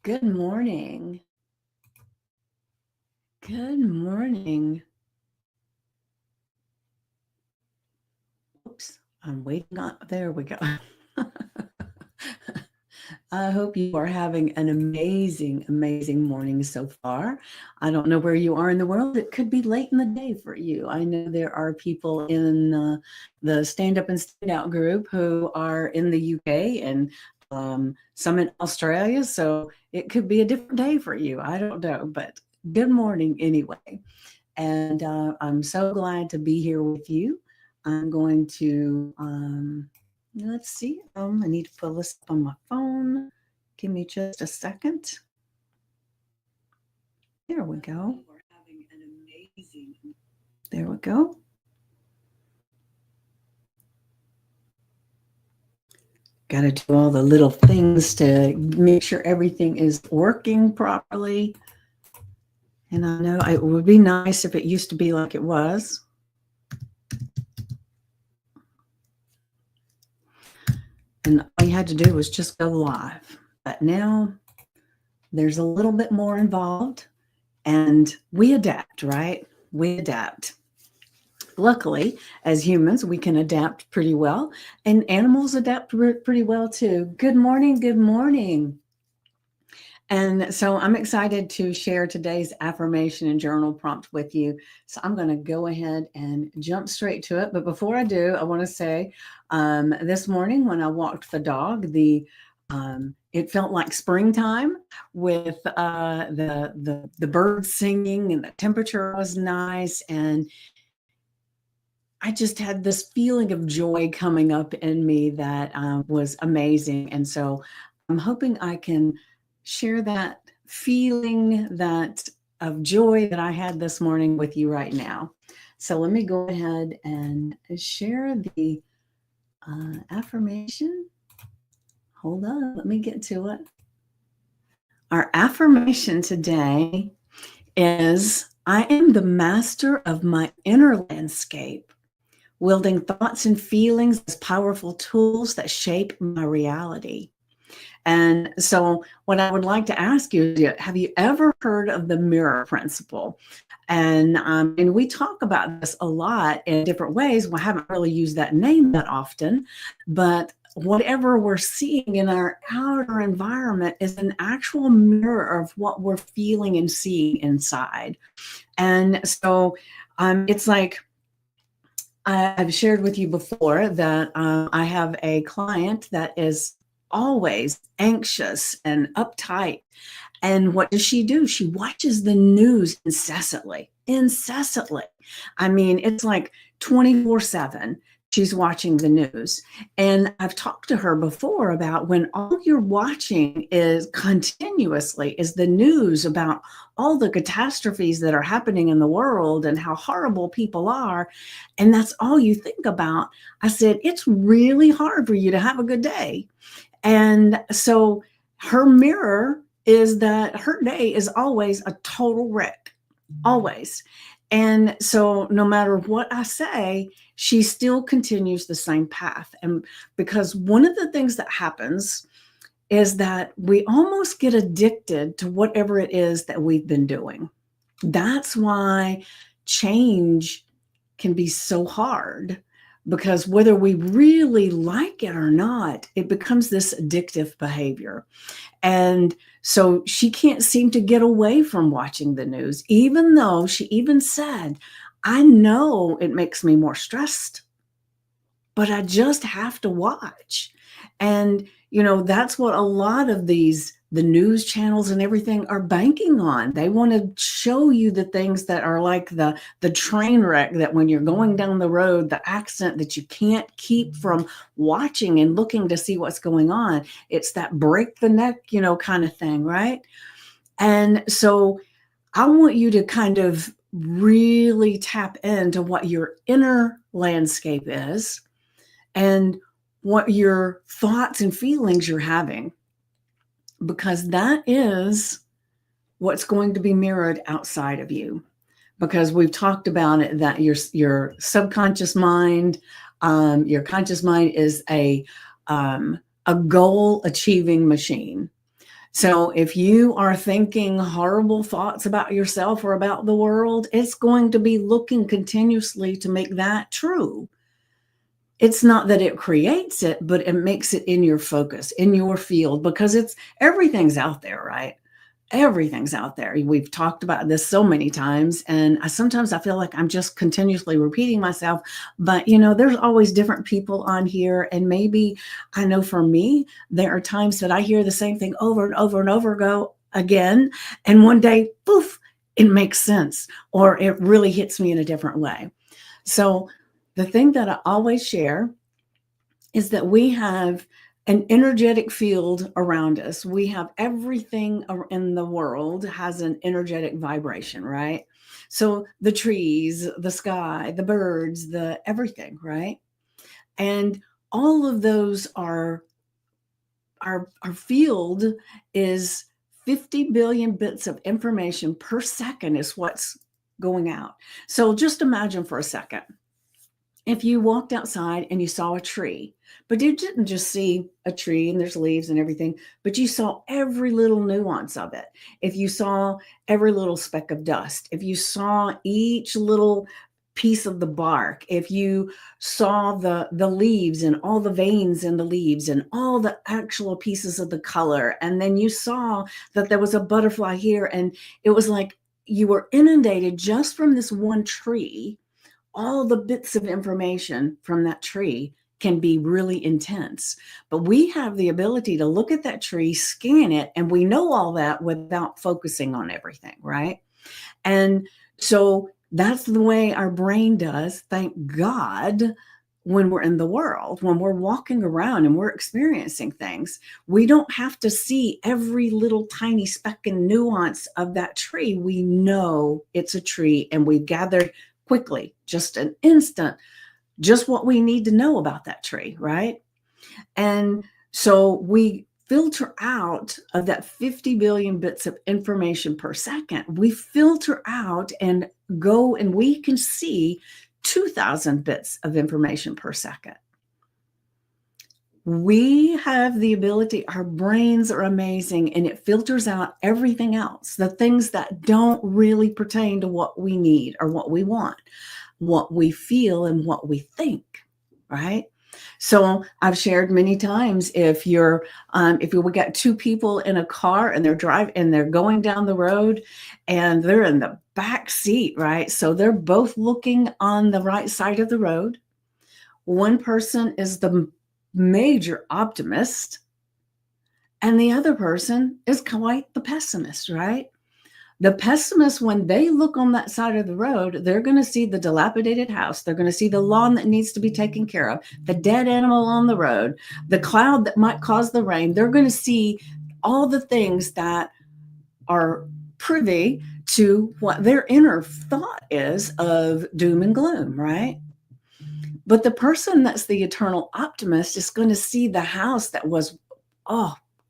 Good morning. Good morning. Oops, I'm waiting on, there we go. I hope you are having an amazing, amazing morning so far. I don't know where you are in the world. It could be late in the day for you. I know there are people in the Stand Up and Stand Out group who are in the UK and some in Australia. So it could be a different day for you. I don't know, but good morning anyway. And I'm so glad to be here with you. I'm going to, let's see, I need to pull this up on my phone. Give me just a second. There we go. There we go. Got to do all the little things to make sure everything is working properly. And I know it would be nice if it used to be like it was. And all you had to do was just go live. But now there's a little bit more involved, and we adapt, right? We adapt. Luckily, as humans, we can adapt pretty well, and animals adapt pretty well too. Good morning. Good morning. And so I'm excited to share today's affirmation and journal prompt with you. So I'm going to go ahead and jump straight to it. But before I do, I want to say this morning when I walked the dog, it felt like springtime with the birds singing, and the temperature was nice, and I just had this feeling of joy coming up in me that was amazing. And so I'm hoping I can share that feeling of joy that I had this morning with you right now. So let me go ahead and share the affirmation. Hold on, let me get to it. Our affirmation today is, I am the master of my inner landscape, wielding thoughts and feelings as powerful tools that shape my reality. And so what I would like to ask you is, have you ever heard of the mirror principle? And we talk about this a lot in different ways. We haven't really used that name that often, but whatever we're seeing in our outer environment is an actual mirror of what we're feeling and seeing inside. And so it's like, I've shared with you before that I have a client that is always anxious and uptight. And what does she do? She watches the news incessantly. I mean, it's like 24/7. She's watching the news. And I've talked to her before about when all you're watching is continuously is the news about all the catastrophes that are happening in the world and how horrible people are, and that's all you think about. I said, it's really hard for you to have a good day. And so her mirror is that her day is always a total wreck, always. And so no matter what I say, she still continues the same path. And because one of the things that happens is that we almost get addicted to whatever it is that we've been doing. That's why change can be so hard, because whether we really like it or not, it becomes this addictive behavior. And so she can't seem to get away from watching the news, even though she even said, I know it makes me more stressed, but I just have to watch. And, that's what a lot of the news channels and everything are banking on. They want to show you the things that are like the train wreck, that when you're going down the road, the accident that you can't keep from watching and looking to see what's going on. It's that break the neck, kind of thing, right? And so I want you to kind of really tap into what your inner landscape is and what your thoughts and feelings you're having, because that is what's going to be mirrored outside of you. Because we've talked about it, that your subconscious mind, your conscious mind is a goal achieving machine. So if you are thinking horrible thoughts about yourself or about the world, it's going to be looking continuously to make that true. It's not that it creates it, but it makes it in your focus, in your field, because everything's out there, right? Everything's out there. We've talked about this so many times, and sometimes I feel like I'm just continuously repeating myself. But there's always different people on here, and maybe I know for me, there are times that I hear the same thing over and over and over go again, and one day, poof, it makes sense, or it really hits me in a different way. So the thing that I always share is that we have an energetic field around us. We have everything in the world has an energetic vibration, right? So the trees, the sky, the birds, the everything, right? And all of those are our field is 50 billion bits of information per second is what's going out. So just imagine for a second, if you walked outside and you saw a tree, but you didn't just see a tree and there's leaves and everything, but you saw every little nuance of it. If you saw every little speck of dust, if you saw each little piece of the bark, if you saw the leaves and all the veins in the leaves and all the actual pieces of the color, and then you saw that there was a butterfly here, and it was like you were inundated just from this one tree. All the bits of information from that tree can be really intense. But we have the ability to look at that tree, scan it, and we know all that without focusing on everything, right? And so that's the way our brain does, thank God, when we're in the world, when we're walking around and we're experiencing things. We don't have to see every little tiny speck and nuance of that tree. We know it's a tree, and we've gathered quickly, just an instant, just what we need to know about that tree, right? And so we filter out of that 50 billion bits of information per second. We filter out and go, and we can see 2,000 bits of information per second. We have the ability, our brains are amazing, and it filters out everything else, the things that don't really pertain to what we need or what we want, what we feel and what we think, right? So I've shared many times, if we got two people in a car and they're going down the road and they're in the back seat, right? So they're both looking on the right side of the road. One person is the major optimist, and the other person is quite the pessimist, right? The pessimist, when they look on that side of the road, they're going to see the dilapidated house. They're going to see the lawn that needs to be taken care of, the dead animal on the road, the cloud that might cause the rain. They're going to see all the things that are privy to what their inner thought is of doom and gloom, right? But the person that's the eternal optimist is going to see the house that was,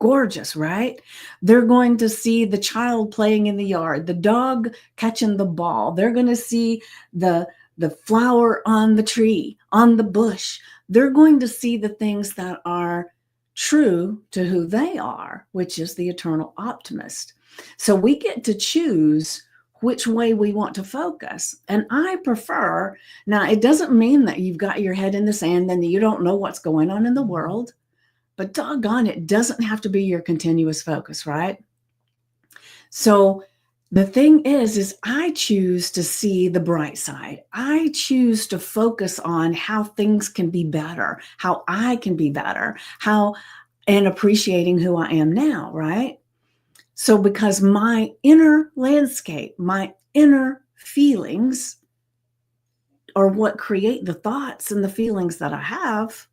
gorgeous, right? They're going to see the child playing in the yard, the dog catching the ball. They're going to see the flower on the tree, on the bush. They're going to see the things that are true to who they are, which is the eternal optimist. So we get to choose which way we want to focus. And I prefer, now it doesn't mean that you've got your head in the sand and you don't know what's going on in the world, but doggone, it doesn't have to be your continuous focus, right? So the thing is I choose to see the bright side. I choose to focus on how things can be better, how I can be better, and appreciating who I am now, right? So because my inner landscape, my inner feelings are what create the thoughts and the feelings that I have,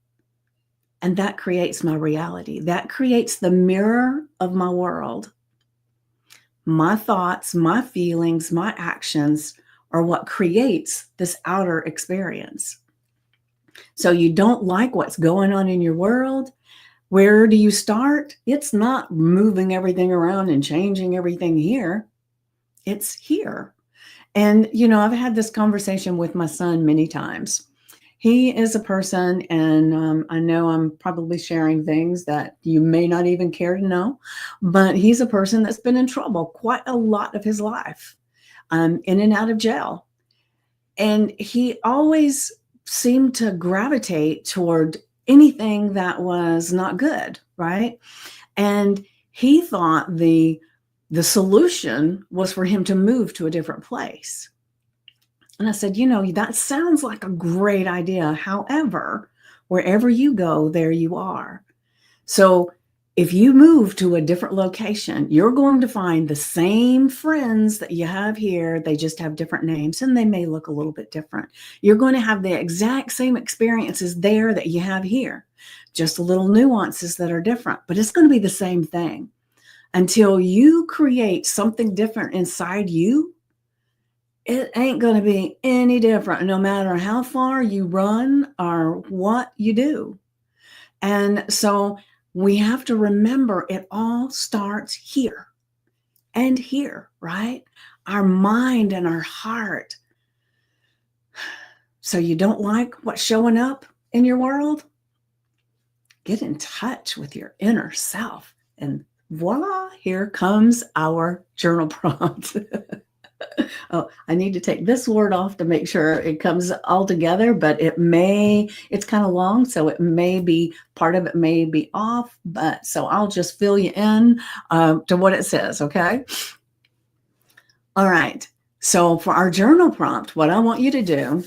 and that creates my reality. That creates the mirror of my world. My thoughts, my feelings, my actions are what creates this outer experience. So you don't like what's going on in your world. Where do you start? It's not moving everything around and changing everything here. It's here. And, I've had this conversation with my son many times. He is a person, and I know I'm probably sharing things that you may not even care to know, but he's a person that's been in trouble quite a lot of his life, in and out of jail. And he always seemed to gravitate toward anything that was not good, right? And he thought the solution was for him to move to a different place. And I said, that sounds like a great idea. However, wherever you go, there you are. So if you move to a different location, you're going to find the same friends that you have here. They just have different names and they may look a little bit different. You're going to have the exact same experiences there that you have here, just little nuances that are different, but it's going to be the same thing. Until you create something different inside you, it ain't going to be any different, no matter how far you run or what you do. And so we have to remember it all starts here and here, right? Our mind and our heart. So you don't like what's showing up in your world? Get in touch with your inner self. And voila, here comes our journal prompt. Oh, I need to take this word off to make sure it comes all together, but it's kind of long, so it may be, part of it may be off, but so I'll just fill you in to what it says, okay? All right, so for our journal prompt, what I want you to do,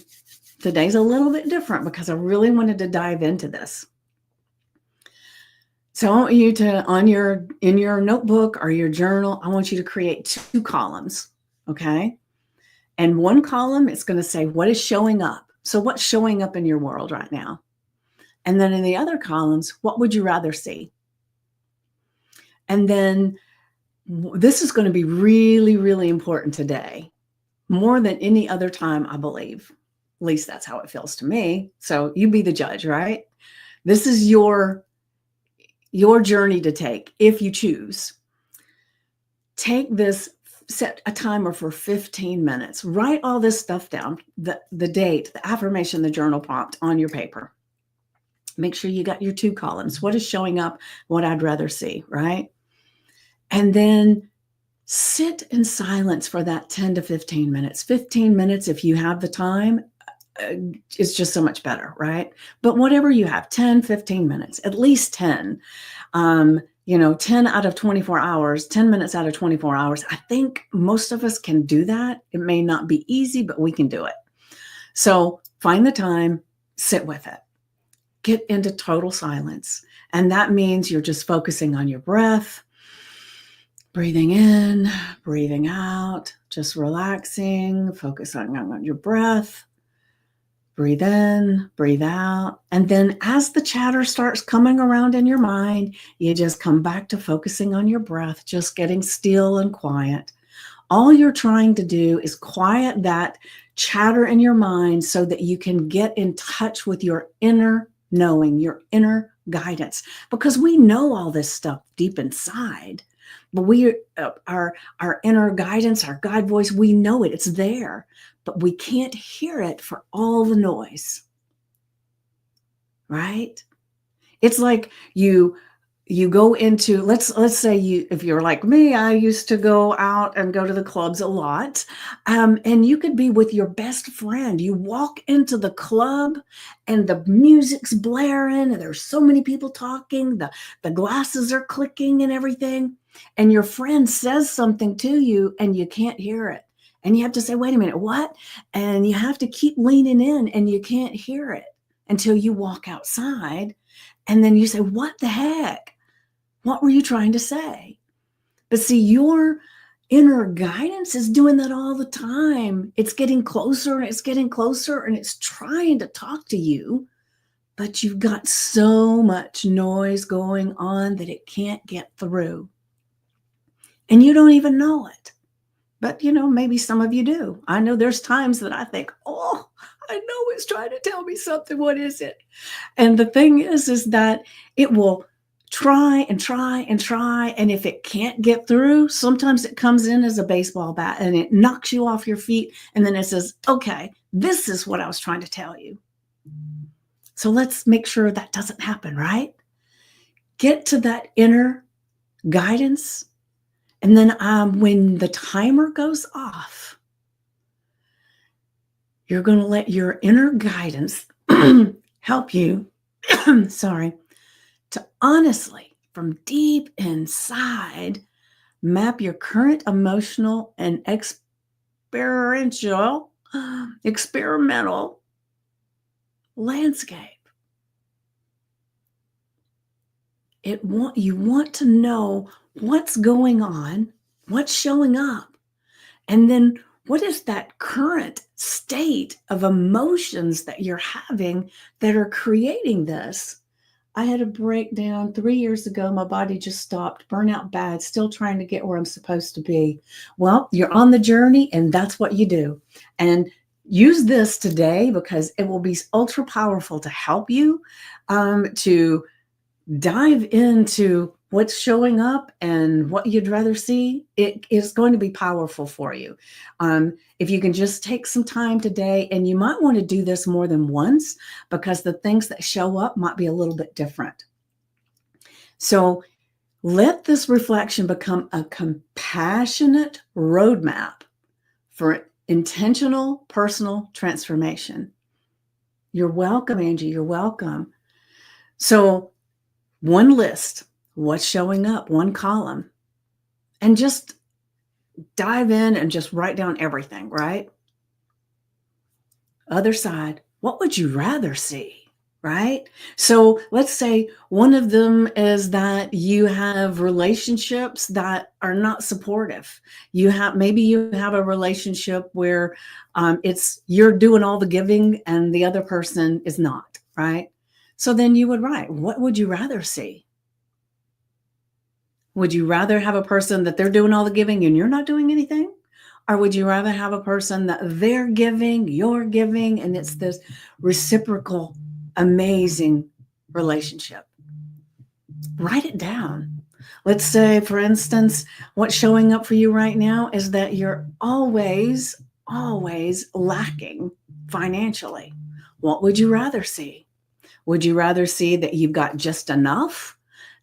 today's a little bit different because I really wanted to dive into this. So I want you to, in your notebook or your journal, I want you to create 2 columns, okay? And one column is going to say, what is showing up? So what's showing up in your world right now? And then in the other columns, what would you rather see? And then this is going to be really, really important today, more than any other time, I believe. At least that's how it feels to me. So you be the judge, right? This is your journey to take if you choose. Take this, set a timer for 15 minutes. Write all this stuff down, the date, the affirmation, the journal prompt on your paper. Make sure you got your 2 columns. What is showing up? What I'd rather see, right? And then sit in silence for that 10 to 15 minutes. 15 minutes, if you have the time, it's just so much better, right? But whatever you have, 10, 15 minutes, at least 10. 10 out of 24 hours, 10 minutes out of 24 hours. I think most of us can do that. It may not be easy, but we can do it. So find the time, sit with it, get into total silence. And that means you're just focusing on your breath, breathing in, breathing out, just relaxing, focus on your breath. Breathe in, breathe out. And then as the chatter starts coming around in your mind, you just come back to focusing on your breath, just getting still and quiet. All you're trying to do is quiet that chatter in your mind so that you can get in touch with your inner knowing, your inner guidance, because we know all this stuff deep inside. But our inner guidance, our God voice, we know it. It's there, but we can't hear it for all the noise, right? It's like you go into, let's say if you're like me, I used to go out and go to the clubs a lot, and you could be with your best friend. You walk into the club and the music's blaring and there's so many people talking, the glasses are clicking and everything, and your friend says something to you and you can't hear it. And you have to say, wait a minute, what? And you have to keep leaning in and you can't hear it until you walk outside. And then you say, what the heck? What were you trying to say? But see, your inner guidance is doing that all the time. It's getting closer and it's getting closer and it's trying to talk to you, but you've got so much noise going on that it can't get through. And you don't even know it. But, maybe some of you do. I know there's times that I think, oh, I know it's trying to tell me something. What is it? And the thing is that it will try and try and try. And if it can't get through, sometimes it comes in as a baseball bat and it knocks you off your feet. And then it says, okay, this is what I was trying to tell you. So let's make sure that doesn't happen, right? Get to that inner guidance. And then when the timer goes off, you're going to let your inner guidance help you, sorry, to honestly, from deep inside, map your current emotional and experimental landscape. You want to know what's going on, what's showing up, and then what is that current state of emotions that you're having that are creating this. I had a breakdown 3 years ago. My body just stopped, burnout bad, still trying to get where I'm supposed to be. Well, you're on the journey, and that's what you do. And use this today because it will be ultra powerful to help you to dive into what's showing up and what you'd rather see. It is going to be powerful for you. If you can just take some time today, and you might want to do this more than once because the things that show up might be a little bit different. So let this reflection become a compassionate roadmap for intentional personal transformation. You're welcome, Angie. You're welcome. So one list, what's showing up, one column, and just dive in and just write down everything, right? Other side, what would you rather see, right? So let's say one of them is that you have relationships that are not supportive. Maybe you have a relationship where you're doing all the giving and the other person is not, right? So then you would write, what would you rather see? Would you rather have a person that they're doing all the giving and you're not doing anything? Or would you rather have a person that they're giving, you're giving, and it's this reciprocal, amazing relationship? Write it down. Let's say, for instance, what's showing up for you right now is that you're always, always lacking financially. What would you rather see? Would you rather see that you've got just enough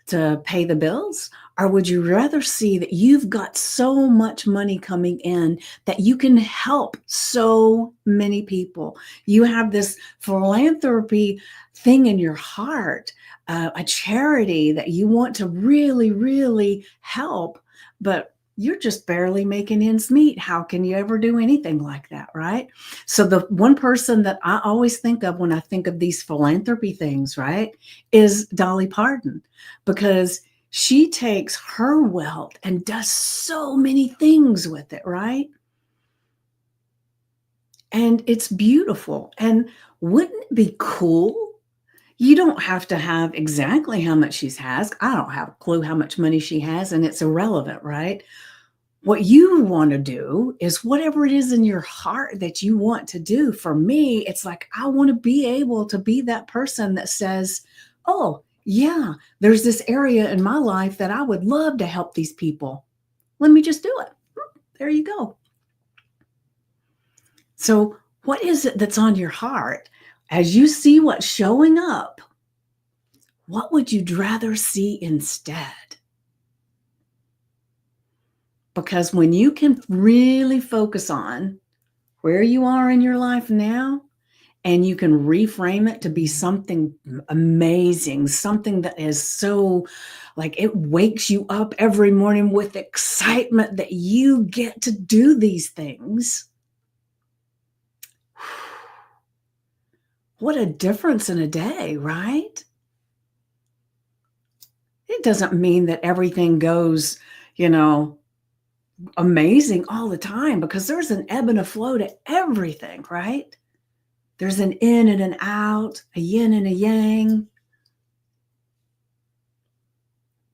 to pay the bills? Or would you rather see that you've got so much money coming in that you can help so many people? You have this philanthropy thing in your heart, a charity that you want to really, really help, but you're just barely making ends meet. How can you ever do anything like that, right? So the one person that I always think of when I think of these philanthropy things, right, is Dolly Parton, because she takes her wealth and does so many things with it, right? And it's beautiful. And wouldn't it be cool? You don't have to have exactly how much she has. I don't have a clue how much money she has, and it's irrelevant, right? What you want to do is whatever it is in your heart that you want to do. For me, it's like, I want to be able to be that person that says, oh, yeah, there's this area in my life that I would love to help these people. Let me just do it. There you go. So what is it that's on your heart? As you see what's showing up, what would you rather see instead? Because when you can really focus on where you are in your life now, and you can reframe it to be something amazing, something that is so like it wakes you up every morning with excitement that you get to do these things. What a difference in a day, right? It doesn't mean that everything goes, amazing all the time, because there's an ebb and a flow to everything, right? There's an in and an out, a yin and a yang.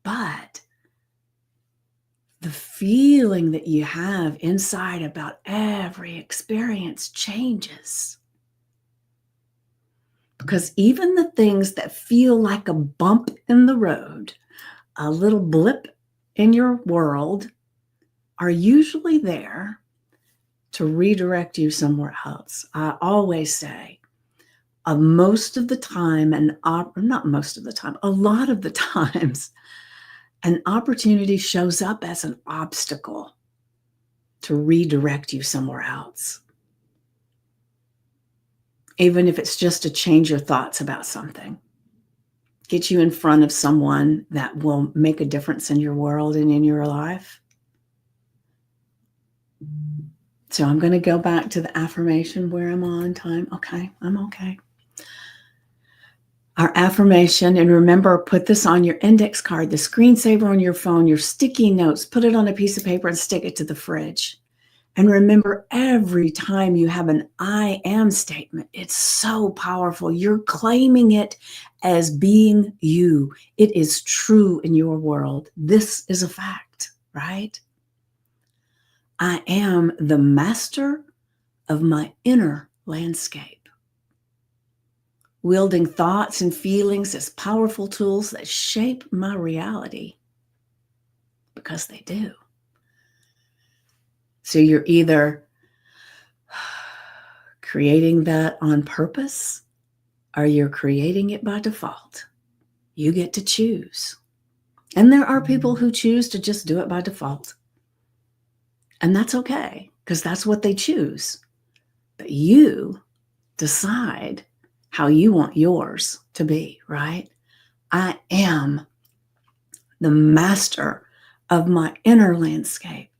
But the feeling that you have inside about every experience changes. Because even the things that feel like a bump in the road, a little blip in your world, are usually there to redirect you somewhere else. I always say, most of the time, not most of the time, a lot of the times, an opportunity shows up as an obstacle to redirect you somewhere else. Even if it's just to change your thoughts about something, get you in front of someone that will make a difference in your world and in your life. So I'm going to go back to the affirmation where I'm on time. Okay, I'm okay. Our affirmation, and remember, put this on your index card, the screensaver on your phone, your sticky notes, put it on a piece of paper and stick it to the fridge. And remember, every time you have an I am statement, it's so powerful. You're claiming it as being you. It is true in your world. This is a fact, right? I am the master of my inner landscape, wielding thoughts and feelings as powerful tools that shape my reality, because they do. So you're either creating that on purpose or you're creating it by default. You get to choose. And there are people who choose to just do it by default. And that's okay, because that's what they choose. But you decide how you want yours to be, right? I am the master of my inner landscape.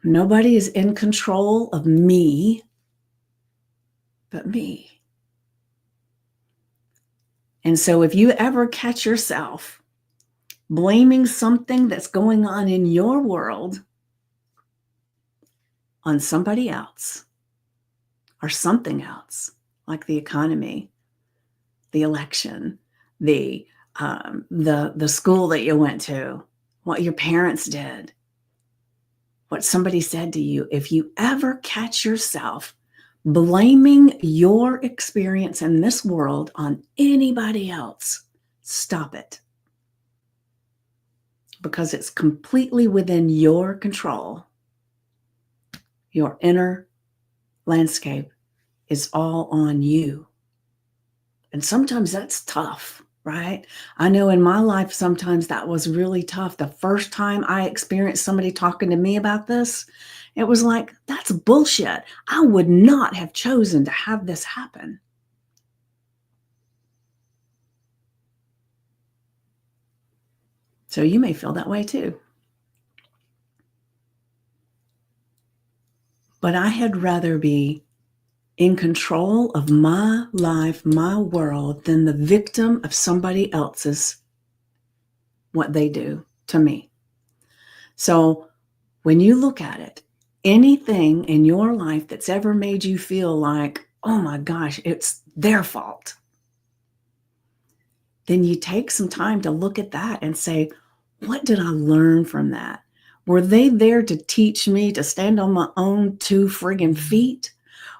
Nobody is in control of me but me. And so if you ever catch yourself blaming something that's going on in your world on somebody else or something else, like the economy, the election, the school that you went to, what your parents did, what somebody said to you, if you ever catch yourself blaming your experience in this world on anybody else, stop it. Because it's completely within your control. Your inner landscape is all on you. And sometimes that's tough, right? I know in my life, sometimes that was really tough. The first time I experienced somebody talking to me about this, it was like, that's bullshit. I would not have chosen to have this happen. So you may feel that way too. But I had rather be in control of my life, my world, than the victim of somebody else's, what they do to me. So when you look at it, anything in your life that's ever made you feel like, oh my gosh, it's their fault, then you take some time to look at that and say, what did I learn from that? Were they there to teach me to stand on my own 2 friggin' feet?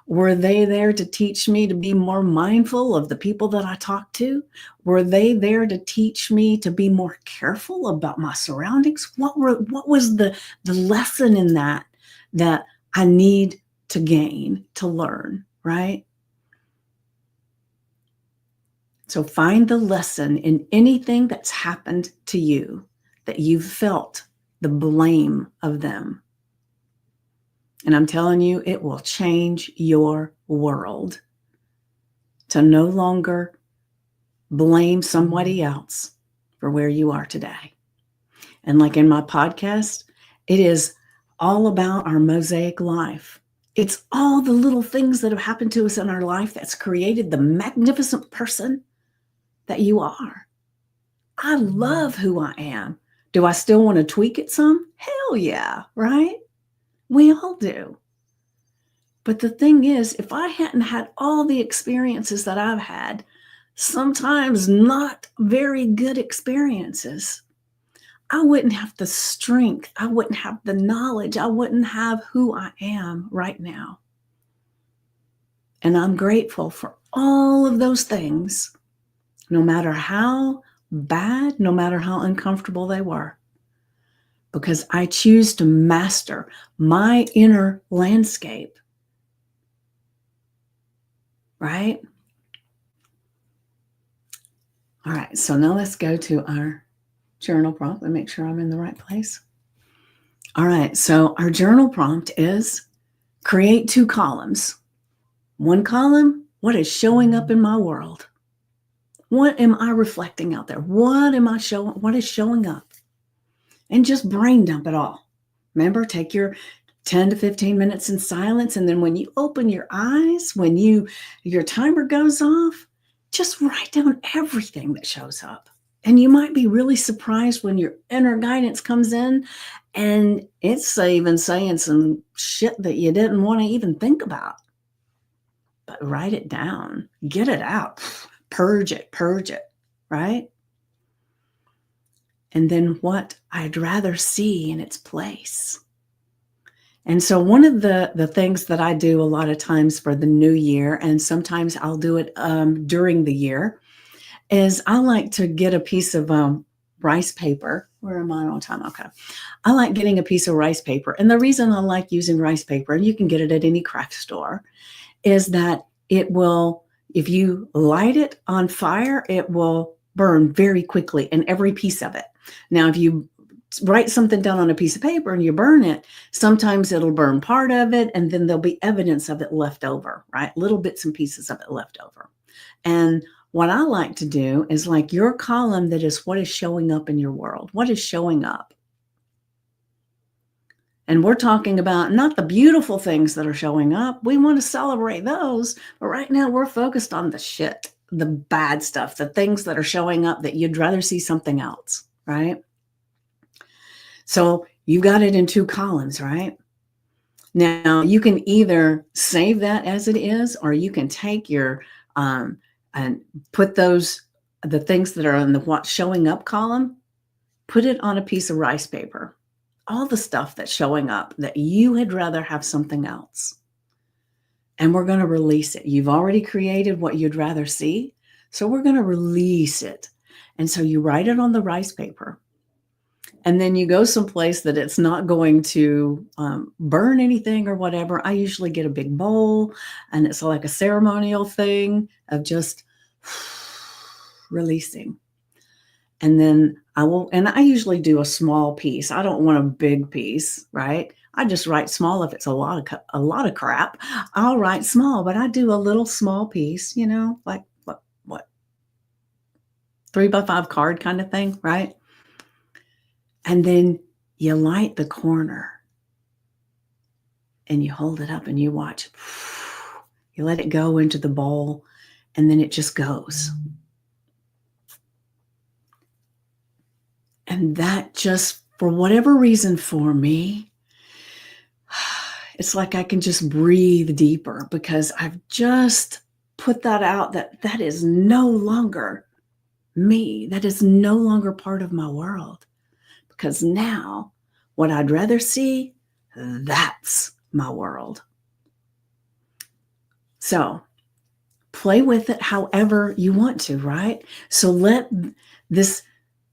Were they there to teach me to be more mindful of the people that I talk to? Were they there to teach me to be more careful about my surroundings? What was the lesson in that I need to gain, to learn, right? So find the lesson in anything that's happened to you that you've felt the blame of them. And I'm telling you, it will change your world to no longer blame somebody else for where you are today. And like in my podcast, it is all about our mosaic life. It's all the little things that have happened to us in our life that's created the magnificent person that you are. I love who I am. Do I still want to tweak it some? Hell yeah, right? We all do. But the thing is, if I hadn't had all the experiences that I've had, sometimes not very good experiences, I wouldn't have the strength, I wouldn't have the knowledge, I wouldn't have who I am right now. And I'm grateful for all of those things, no matter how bad, no matter how uncomfortable they were, because I choose to master my inner landscape right? All right, so now let's go to our journal prompt and make sure I'm in the right place. All right, so our journal prompt is create 2 columns. One column, what is showing up in my world? What am I reflecting out there? What is showing up? And just brain dump it all. Remember, take your 10 to 15 minutes in silence. And then when you open your eyes, when your timer goes off, just write down everything that shows up. And you might be really surprised when your inner guidance comes in and it's even saying some shit that you didn't want to even think about. But write it down, get it out, purge it, right? And then what I'd rather see in its place. And so one of the things that I do a lot of times for the new year, and sometimes I'll do it during the year, is I like to get a piece of rice paper. Where am I on time? Okay. I like getting a piece of rice paper. And the reason I like using rice paper, and you can get it at any craft store, is that it will, if you light it on fire, it will burn very quickly in every piece of it. Now, if you write something down on a piece of paper and you burn it, sometimes it'll burn part of it and then there'll be evidence of it left over, right? Little bits and pieces of it left over. And what I like to do is like your column that is what is showing up in your world. What is showing up? And we're talking about not the beautiful things that are showing up. We want to celebrate those. But right now we're focused on the shit, the bad stuff, the things that are showing up that you'd rather see something else, right? So you got it in 2 columns, right? Now you can either save that as it is, or you can take your and put the things that are in the what's showing up column, put it on a piece of rice paper. All the stuff that's showing up that you had rather have something else. And we're going to release it. You've already created what you'd rather see. So we're going to release it. And so you write it on the rice paper. And then you go someplace that it's not going to burn anything or whatever. I usually get a big bowl, and it's like a ceremonial thing of just releasing. And then I usually do a small piece. I don't want a big piece, right? I just write small. If it's a lot of crap, I'll write small, but I do a little small piece, like what 3x5 card kind of thing, right? And then you light the corner and you hold it up and you watch. You let it go into the bowl and then it just goes. And that just, for whatever reason for me, it's like I can just breathe deeper because I've just put that out that is no longer me. That is no longer part of my world. Because now what I'd rather see, that's my world. So play with it however you want to, right? So let this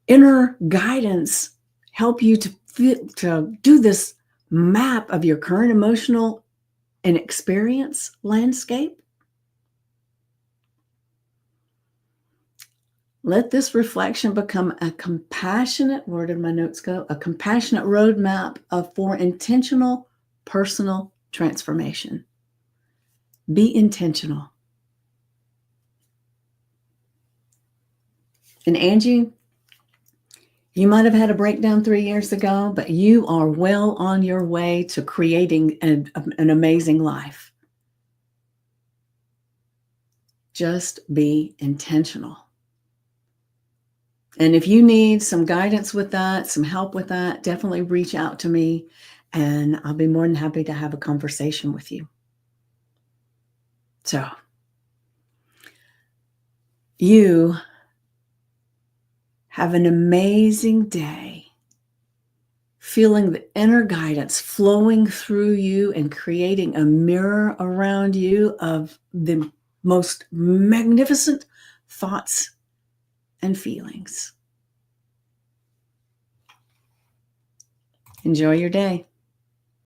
inner guidance help you to do this map of your current emotional and experience landscape. Let this reflection become a compassionate, where did my notes go? A compassionate roadmap for intentional personal transformation. Be intentional. And Angie, you might have had a breakdown 3 years ago, but you are well on your way to creating an amazing life. Just be intentional. And if you need some guidance with that, some help with that, definitely reach out to me and I'll be more than happy to have a conversation with you. So, you have an amazing day, feeling the inner guidance flowing through you and creating a mirror around you of the most magnificent thoughts and feelings. Enjoy your day.